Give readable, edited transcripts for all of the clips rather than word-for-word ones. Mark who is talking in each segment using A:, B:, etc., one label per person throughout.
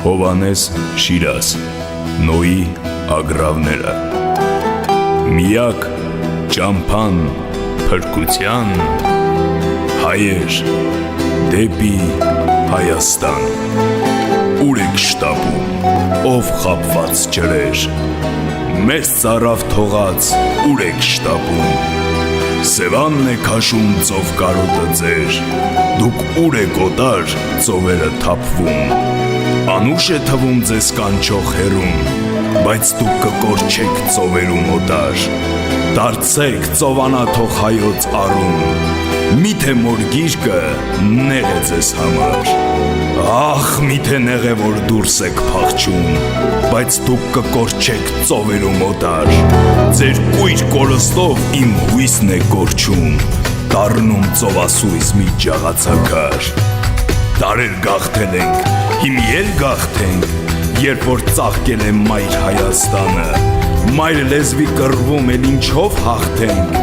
A: Հովանես Շիրազ, Նոյի ագռավները։ Միակ ճամփան փրկության, հայեր դեպի Հայաստան։ Ուր եք շտապում, ով խաբված ջրեր, մեզ ծարավ թողած, ուր եք շտապում։ Սևանն է քաշում ծով կարոտը ձեր, դուք ուր եք օտար, ծովերը թափվում։ Անուշ է թվում ձեզ կանչող հերում, բայց դուք կկորչեք ծովերում օտար։ Դարձեք ծովանաթող հայոց առում, միթե մոր գիրկը նեղ է ձեզ համար։ Ախ, միթե նեղ է, որ դուրս եք փախչում, բայց դուք կկորչեք ծովերում օտար։ Ձեր կույր կորստով իմ հույսն է կորչում, դառնում ծովասույզ մի ջաղացակար։ Դարեր գաղթել ենք, հիմի էլ գաղթենք, երբ որ ծաղկել է մայր Հայաստանը, մայր լեզվի կռվում էլ ինչով հաղթենք,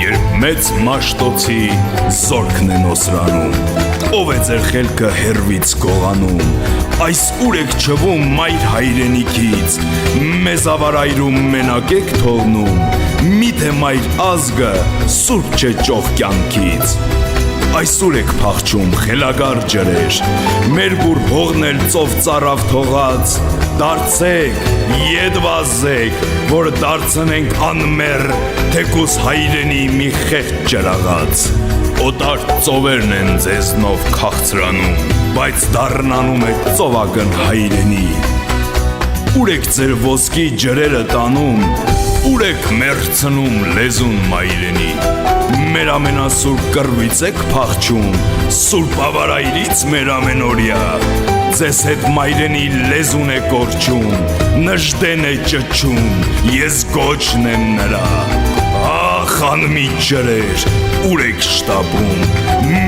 A: երբ մեծ մաշտոցի զորքն է նոսրանում, ով է ձեր խելքը հեռվից գողանում, այս ուր եք չվում մայր հայրենիքից, մեզ ավարայրում մենակ եք թողնում, միթե մայր ազգը սուրբ չէ ճոխ կյանքից։ Այսուր եք փախչում խելագար ջրեր, մեր բուր հողն էլ ծով ծարավ թողած, դարձեք, եդ վազեք, որ դարձնենք անմեր, թեկուս հայրենի մի խեղճ ջրաղաց։ Օտար ծովերն են ձեզնով քաղցրանում, բայց դառնանում եք ծովագն հայրենի։ Ուր եք ձեր ոսկի ջրերը տանում, ուր եք մերցնում լեզուն մայրենի։ Մեր ամենասուրբ կռվից եք փախչում, սուրբ ավարայրից մեր ամենօրյա, ձեզ հետ մայրենի լեզուն է կորչում, նժդեն է ճչում, ես գոչն եմ նրա։ Ախ, անմիջ ջրեր, ուր եք շտապում,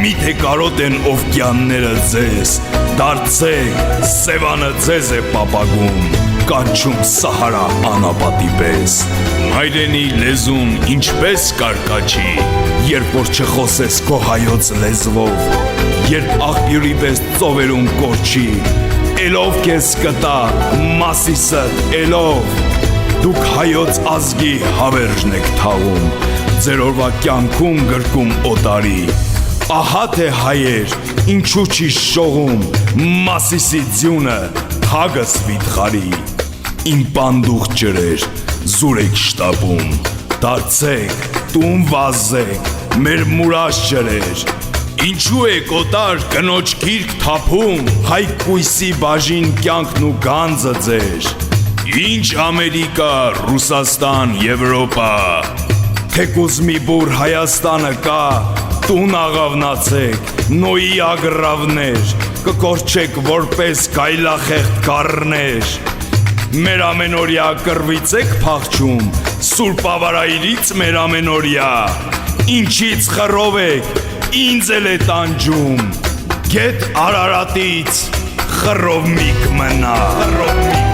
A: միթե կարոտ են օվկիանները ձեզ, դարձեք, Սևանը ձեզ է պապագում, կանչում Սահարա անապատի պես։ Մայրենի լեզուն ինչպես կարկաչի, երբ որ չխոսես քո հայոց լեզվով, երբ աղբյուրի պես ծովերում կորչի, էլով քեզ կտա Մասիսը էլով, դուք հայոց ազգի հավերժն եք թաղում, ձեր օրվա կյանքում գրկում օտարի, ահա թե հայեր, ինչու չի շողում Մասիսի ձյունը թագս վիթխարի։ Իմ պանդուխ ջրեր, զուր եք շտապում, դարձեք, տուն վազեք, մեր մուրաշ ջրեր, ինչու եք օտար կնոջ գիրք թափում, հայ կույսի բաժին կյանքն ու գանձը ձեր, ինչ Ամերիկա, Ռուսաստան, Եվրոպա, թեկուզ մի բուր Հայաստանը կա, տուն աղավնացեք, Նոյի ագռավներ, կկորչեք որպես գայլախեղտ գառներ, մեր ամենօրյա կռվից եք փախչում, սուրբ ավարայրից մեր ամենօրյա, ինչից խռով եք, ինձ էլ է տանջում, գետ Արարատից խռով մի կմնա։